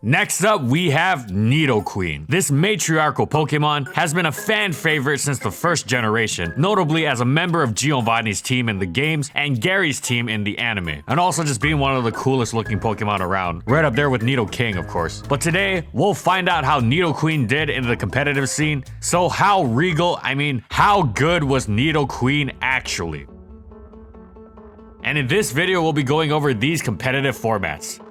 Next up, we have Nidoqueen. This matriarchal Pokemon has been a fan favorite since the first generation, notably as a member of Giovanni's team in the games and Gary's team in the anime, and also just being one of the coolest looking Pokemon around, right up there with Nidoking, of course. But today, we'll find out how Nidoqueen did in the competitive scene. So how how good was Nidoqueen actually? And in this video, we'll be going over these competitive formats.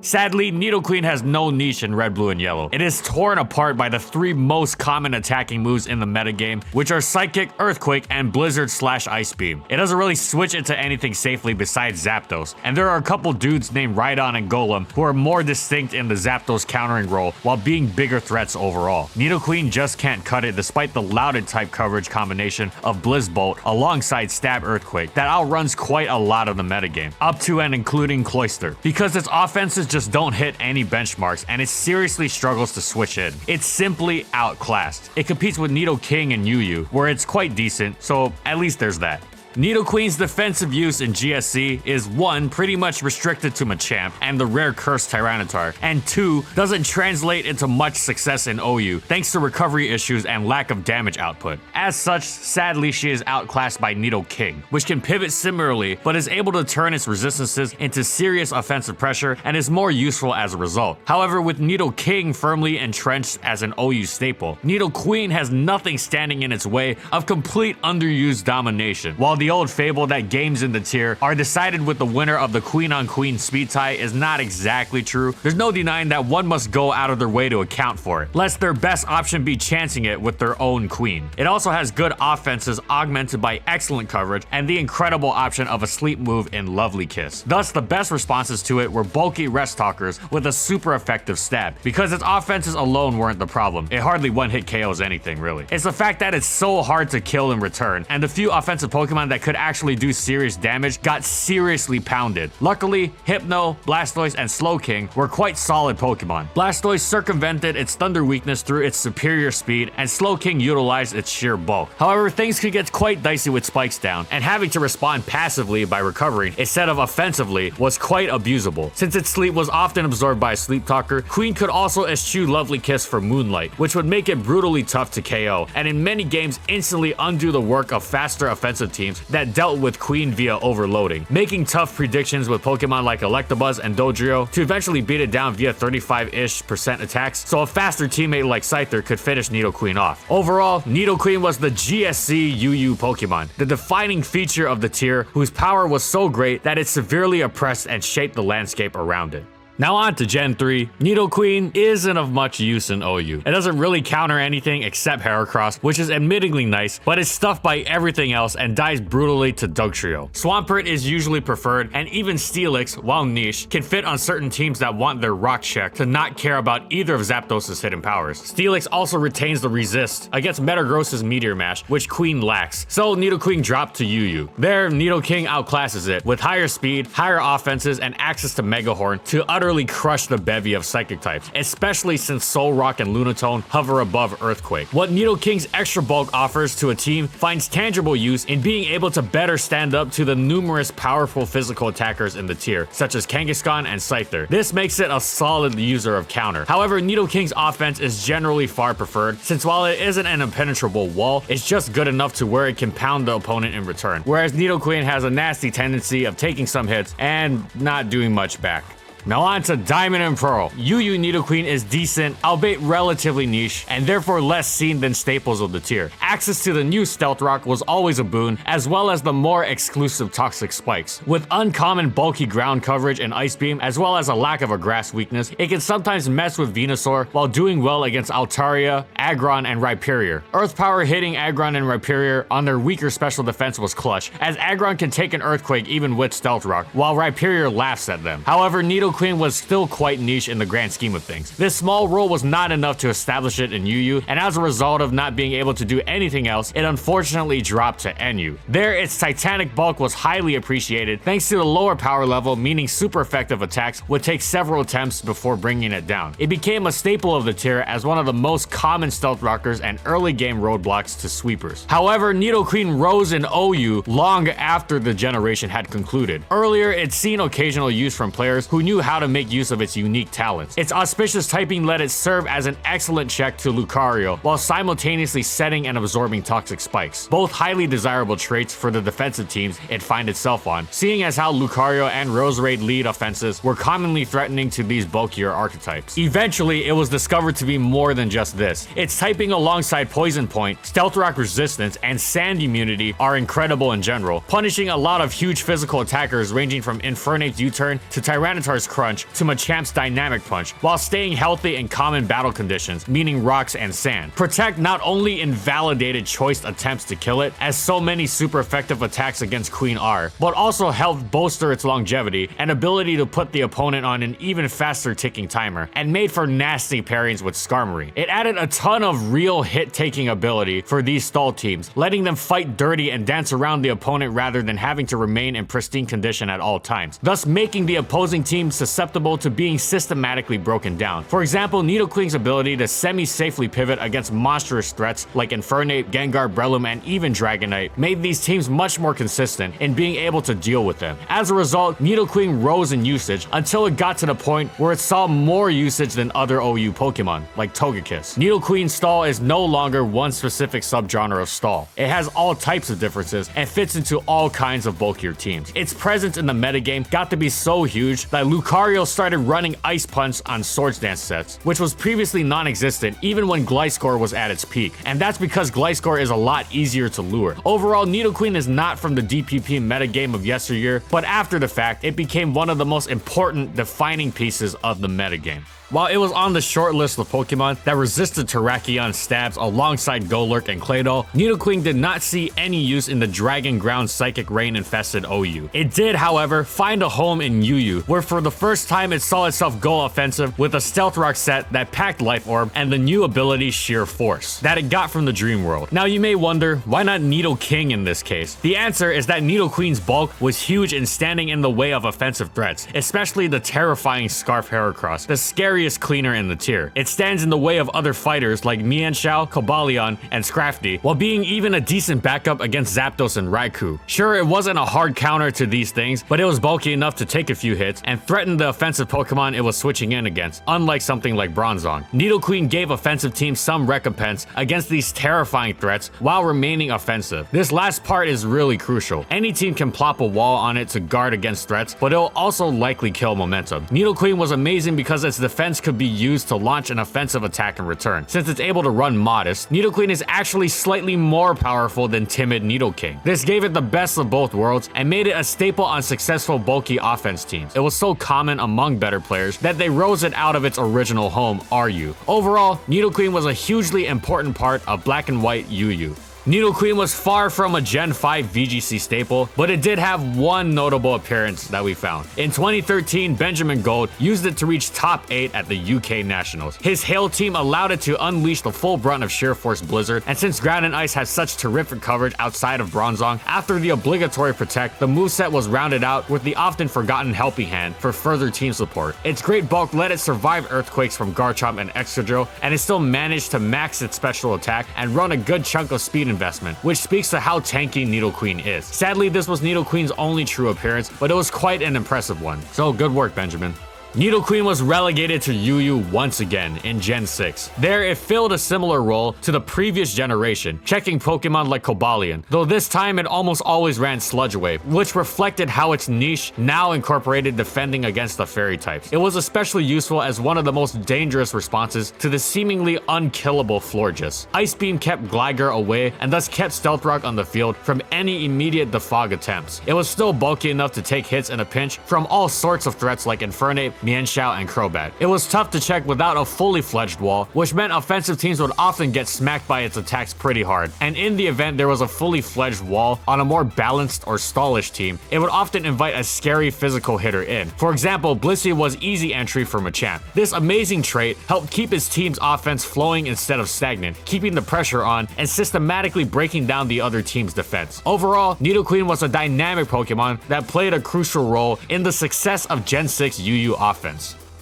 Sadly, Nidoqueen has no niche in red, blue, and yellow. It is torn apart by the three most common attacking moves in the metagame, which are Psychic, Earthquake, and Blizzard/Ice Beam. It doesn't really switch into anything safely besides Zapdos, and there are a couple dudes named Rhydon and Golem who are more distinct in the Zapdos countering role while being bigger threats overall. Nidoqueen just can't cut it despite the Louded type coverage combination of Blizzbolt alongside Stab Earthquake that outruns quite a lot of the metagame, up to and including Cloyster, because its offenses just don't hit any benchmarks and it seriously struggles to switch in. It's simply outclassed. It competes with Nidoking and UU, where it's quite decent, so at least there's that. Nidoqueen's defensive use in GSC is 1. Pretty much restricted to Machamp and the rare Cursed Tyranitar, and 2. Doesn't translate into much success in OU thanks to recovery issues and lack of damage output. As such, sadly she is outclassed by Nidoking, which can pivot similarly but is able to turn its resistances into serious offensive pressure and is more useful as a result. However, with Nidoking firmly entrenched as an OU staple, Nidoqueen has nothing standing in its way of complete underused domination, while the old fable that games in the tier are decided with the winner of the queen-on-queen speed tie is not exactly true. There's no denying that one must go out of their way to account for it, lest their best option be chancing it with their own queen. It also has good offenses augmented by excellent coverage and the incredible option of a sleep move in Lovely Kiss. Thus, the best responses to it were bulky rest talkers with a super effective stab, because its offenses alone weren't the problem. It hardly one-hit KOs anything, really. It's the fact that it's so hard to kill in return, and the few offensive Pokemon that could actually do serious damage got seriously pounded. Luckily, Hypno, Blastoise, and Slowking were quite solid Pokemon. Blastoise circumvented its Thunder weakness through its superior speed, and Slowking utilized its sheer bulk. However, things could get quite dicey with spikes down, and having to respond passively by recovering instead of offensively was quite abusable. Since its sleep was often absorbed by a Sleep Talker, Queen could also eschew Lovely Kiss for Moonlight, which would make it brutally tough to KO, and in many games instantly undo the work of faster offensive teams that dealt with Queen via overloading, making tough predictions with Pokemon like Electabuzz and Dodrio to eventually beat it down via 35-ish% attacks, so a faster teammate like Scyther could finish Nidoqueen off. Overall, Nidoqueen was the GSC UU Pokemon, the defining feature of the tier, whose power was so great that it severely oppressed and shaped the landscape around it. Now on to Gen 3, Nidoqueen isn't of much use in OU. It doesn't really counter anything except Heracross, which is admittingly nice, but is stuffed by everything else and dies brutally to Dugtrio. Swampert is usually preferred, and even Steelix, while niche, can fit on certain teams that want their Rock Check to not care about either of Zapdos' hidden powers. Steelix also retains the resist against Metagross's Meteor Mash, which Queen lacks, so Nidoqueen dropped to UU. There, Nidoking outclasses it, with higher speed, higher offenses, and access to Megahorn to utterly crush the bevy of Psychic types, especially since Solrock and Lunatone hover above Earthquake. What Nidoking's extra bulk offers to a team finds tangible use in being able to better stand up to the numerous powerful physical attackers in the tier, such as Kangaskhan and Scyther. This makes it a solid user of counter. However, Nidoking's offense is generally far preferred, since while it isn't an impenetrable wall, it's just good enough to where it can pound the opponent in return, whereas Nidoqueen has a nasty tendency of taking some hits and not doing much back. Now on to Diamond and Pearl. UU Nidoqueen is decent, albeit relatively niche, and therefore less seen than staples of the tier. Access to the new Stealth Rock was always a boon, as well as the more exclusive Toxic Spikes. With uncommon bulky ground coverage and Ice Beam, as well as a lack of a grass weakness, it can sometimes mess with Venusaur while doing well against Altaria, Aggron, and Rhyperior. Earth Power hitting Aggron and Rhyperior on their weaker special defense was clutch, as Aggron can take an Earthquake even with Stealth Rock, while Rhyperior laughs at them. However, Nidoqueen was still quite niche in the grand scheme of things. This small role was not enough to establish it in UU, and as a result of not being able to do anything else, it unfortunately dropped to NU. There, its titanic bulk was highly appreciated thanks to the lower power level, meaning super effective attacks would take several attempts before bringing it down. It became a staple of the tier as one of the most common stealth rockers and early game roadblocks to sweepers. However, Nidoqueen rose in OU long after the generation had concluded. Earlier, it's seen occasional use from players who knew how to make use of its unique talents. Its auspicious typing let it serve as an excellent check to Lucario while simultaneously setting and absorbing toxic spikes, both highly desirable traits for the defensive teams it find itself on, seeing as how Lucario and Roserade lead offenses were commonly threatening to these bulkier archetypes. Eventually, it was discovered to be more than just this. Its typing alongside Poison Point, Stealth Rock resistance, and Sand immunity are incredible in general, punishing a lot of huge physical attackers ranging from Infernape's U-turn to Tyranitar's Crunch to Machamp's Dynamic Punch, while staying healthy in common battle conditions, meaning rocks and sand. Protect not only invalidated choice attempts to kill it, as so many super effective attacks against Queen are, but also helped bolster its longevity and ability to put the opponent on an even faster ticking timer, and made for nasty pairings with Skarmory. It added a ton of real hit-taking ability for these stall teams, letting them fight dirty and dance around the opponent rather than having to remain in pristine condition at all times, thus making the opposing team susceptible to being systematically broken down. For example, Nidoqueen's ability to semi-safely pivot against monstrous threats like Infernape, Gengar, Breloom, and even Dragonite made these teams much more consistent in being able to deal with them. As a result, Nidoqueen rose in usage until it got to the point where it saw more usage than other OU Pokemon, like Togekiss. Nidoqueen's stall is no longer one specific subgenre of stall. It has all types of differences and fits into all kinds of bulkier teams. Its presence in the metagame got to be so huge that Lucario started running Ice Punch on Swords Dance sets, which was previously non-existent even when Gliscor was at its peak, and that's because Gliscor is a lot easier to lure. Overall, Nidoqueen is not from the DPP metagame of yesteryear, but after the fact, it became one of the most important defining pieces of the metagame. While it was on the short list of Pokemon that resisted Terrakion stabs alongside Golurk and Claydol, Nidoqueen did not see any use in the Dragon Ground Psychic Rain infested OU. It did, however, find a home in UU, where for the first time it saw itself go offensive with a Stealth Rock set that packed Life Orb and the new ability Sheer Force that it got from the Dream World. Now you may wonder, why not Nidoking in this case? The answer is that Nidoqueen's bulk was huge in standing in the way of offensive threats, especially the terrifying Scarf Heracross, the scariest cleaner in the tier. It stands in the way of other fighters like Mienshao, Cobalion, and Scrafty, while being even a decent backup against Zapdos and Raikou. Sure, it wasn't a hard counter to these things, but it was bulky enough to take a few hits and threaten the offensive Pokemon it was switching in against, unlike something like Bronzong. Nidoqueen gave offensive teams some recompense against these terrifying threats while remaining offensive. This last part is really crucial. Any team can plop a wall on it to guard against threats, but it'll also likely kill momentum. Nidoqueen was amazing because its defense could be used to launch an offensive attack in return. Since it's able to run Modest, Nidoqueen is actually slightly more powerful than timid Nidoking. This gave it the best of both worlds and made it a staple on successful bulky offense teams. It was so common among better players that they rose it out of its original home, RU. Overall, Nidoqueen was a hugely important part of Black and White UU. Nidoqueen was far from a Gen 5 VGC staple, but it did have one notable appearance that we found. In 2013, Benjamin Gold used it to reach top 8 at the UK Nationals. His Hail team allowed it to unleash the full brunt of Sheer Force Blizzard, and since Ground and Ice has such terrific coverage outside of Bronzong, after the obligatory Protect, the moveset was rounded out with the often forgotten Helping Hand for further team support. Its great bulk let it survive Earthquakes from Garchomp and Excadrill, and it still managed to max its special attack and run a good chunk of speed investment, which speaks to how tanky Nidoqueen is. Sadly, this was Nidoqueen's only true appearance, but it was quite an impressive one. So good work, Benjamin. Nidoqueen was relegated to UU once again in Gen 6. There, it filled a similar role to the previous generation, checking Pokemon like Cobalion, though this time it almost always ran Sludge Wave, which reflected how its niche now incorporated defending against the fairy types. It was especially useful as one of the most dangerous responses to the seemingly unkillable Florges. Ice Beam kept Gligar away and thus kept Stealth Rock on the field from any immediate defog attempts. It was still bulky enough to take hits in a pinch from all sorts of threats like Infernape, Mienshao, and Crobat. It was tough to check without a fully fledged wall, which meant offensive teams would often get smacked by its attacks pretty hard. And in the event there was a fully fledged wall on a more balanced or stallish team, it would often invite a scary physical hitter in. For example, Blissey was easy entry for Machamp. This amazing trait helped keep his team's offense flowing instead of stagnant, keeping the pressure on and systematically breaking down the other team's defense. Overall, Nidoqueen was a dynamic Pokemon that played a crucial role in the success of Gen 6 UU offense.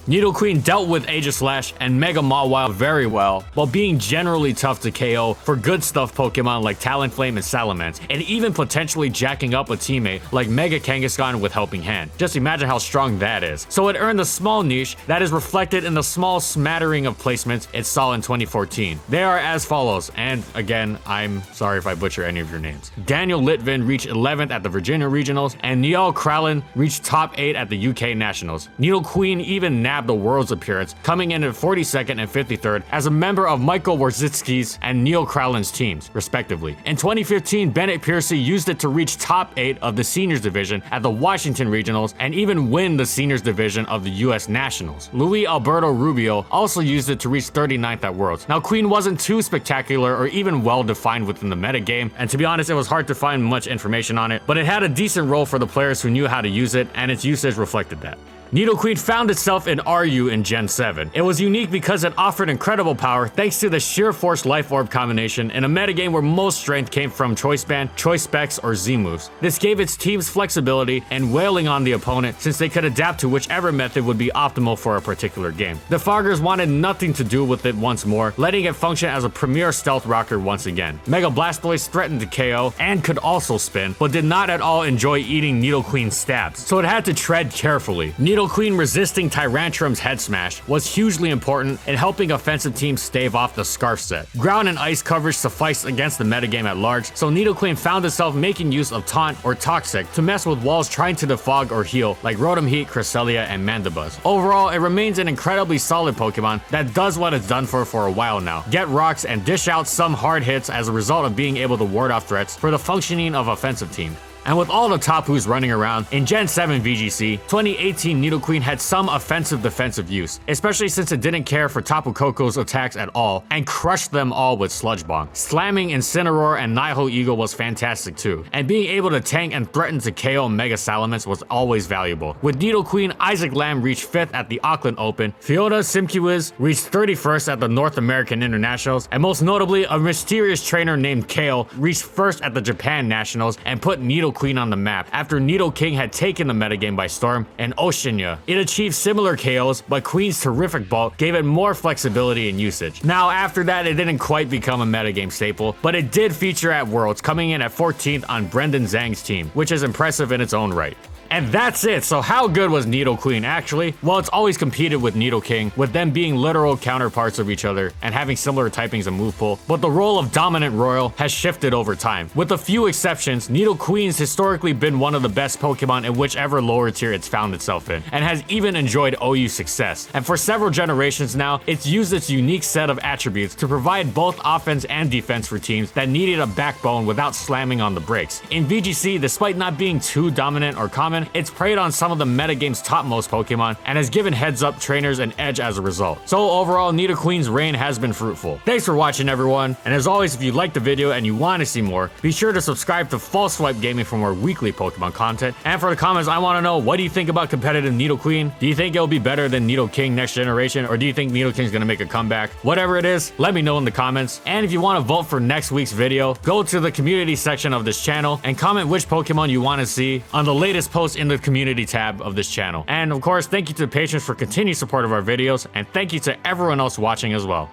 Nidoqueen dealt with Aegislash and Mega Mawile very well, while being generally tough to KO for good stuff Pokemon like Talonflame and Salamence, and even potentially jacking up a teammate like Mega Kangaskhan with Helping Hand. Just imagine how strong that is. So it earned a small niche that is reflected in the small smattering of placements it saw in 2014. They are as follows, and again, I'm sorry if I butcher any of your names. Daniel Litvin reached 11th at the Virginia Regionals, and Niall Kralin reached top 8 at the UK Nationals. Nidoqueen even nabbed the World's appearance, coming in at 42nd and 53rd as a member of Michael Warzitsky's and Neil Kralin's teams, respectively. In 2015, Bennett Piercy used it to reach top 8 of the Seniors Division at the Washington Regionals and even win the Seniors Division of the US Nationals. Luis Alberto Rubio also used it to reach 39th at Worlds. Now, Queen wasn't too spectacular or even well defined within the metagame, and to be honest, it was hard to find much information on it, but it had a decent role for the players who knew how to use it, and its usage reflected that. Nidoqueen found itself in RU in Gen 7. It was unique because it offered incredible power thanks to the Sheer Force Life Orb combination in a metagame where most strength came from Choice Band, Choice Specs, or Z-moves. This gave its teams flexibility and wailing on the opponent since they could adapt to whichever method would be optimal for a particular game. The Foggers wanted nothing to do with it once more, letting it function as a premier stealth rocker once again. Mega Blastoise threatened to KO and could also spin, but did not at all enjoy eating Nidoqueen's stabs, so it had to tread carefully. Nidoqueen resisting Tyrantrum's head smash was hugely important in helping offensive teams stave off the Scarf set. Ground and ice coverage sufficed against the metagame at large, so Nidoqueen found itself making use of Taunt or Toxic to mess with walls trying to defog or heal, like Rotom Heat, Cresselia, and Mandibuzz. Overall, it remains an incredibly solid Pokemon that does what it's done for a while now: get rocks and dish out some hard hits as a result of being able to ward off threats for the functioning of offensive team. And with all the Tapus running around, in Gen 7 VGC, 2018 Nidoqueen had some offensive-defensive use, especially since it didn't care for Tapu Koko's attacks at all, and crushed them all with Sludge Bomb. Slamming Incineroar and Nihil Eagle was fantastic too, and being able to tank and threaten to KO Mega Salamence was always valuable. With Nidoqueen, Isaac Lamb reached 5th at the Auckland Open, Fiona Simkiwiz reached 31st at the North American Internationals, and most notably, a mysterious trainer named Kale reached 1st at the Japan Nationals and put Nidoqueen on the map after Nidoking had taken the metagame by storm and Oceania. It achieved similar KOs, but Queen's terrific bulk gave it more flexibility in usage. Now, after that, it didn't quite become a metagame staple, but it did feature at Worlds, coming in at 14th on Brendan Zhang's team, which is impressive in its own right. And that's it. So how good was Nidoqueen actually? Well, it's always competed with Nidoking, with them being literal counterparts of each other and having similar typings and move pool, but the role of dominant royal has shifted over time. With a few exceptions, Nidoqueen's historically been one of the best Pokemon in whichever lower tier it's found itself in, and has even enjoyed OU success. And for several generations now, it's used its unique set of attributes to provide both offense and defense for teams that needed a backbone without slamming on the brakes. In VGC, despite not being too dominant or common, it's preyed on some of the metagame's topmost Pokemon and has given heads-up trainers an edge as a result. So overall, Nidoqueen's reign has been fruitful. Thanks for watching, everyone, and as always, if you liked the video and you want to see more, be sure to subscribe to False Swipe Gaming for more weekly Pokemon content. And for the comments, I want to know, what do you think about competitive Nidoqueen? Do you think it'll be better than Nidoking next generation, or do you think Nidoking's gonna make a comeback? Whatever it is, let me know in the comments. And if you want to vote for next week's video, go to the community section of this channel and comment which Pokemon you want to see on the latest post in the community tab of this channel. And of course, thank you to the patrons for continued support of our videos, and thank you to everyone else watching as well.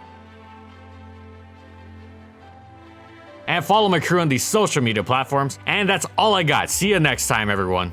And follow my crew on these social media platforms. And that's all I got. See you next time, everyone.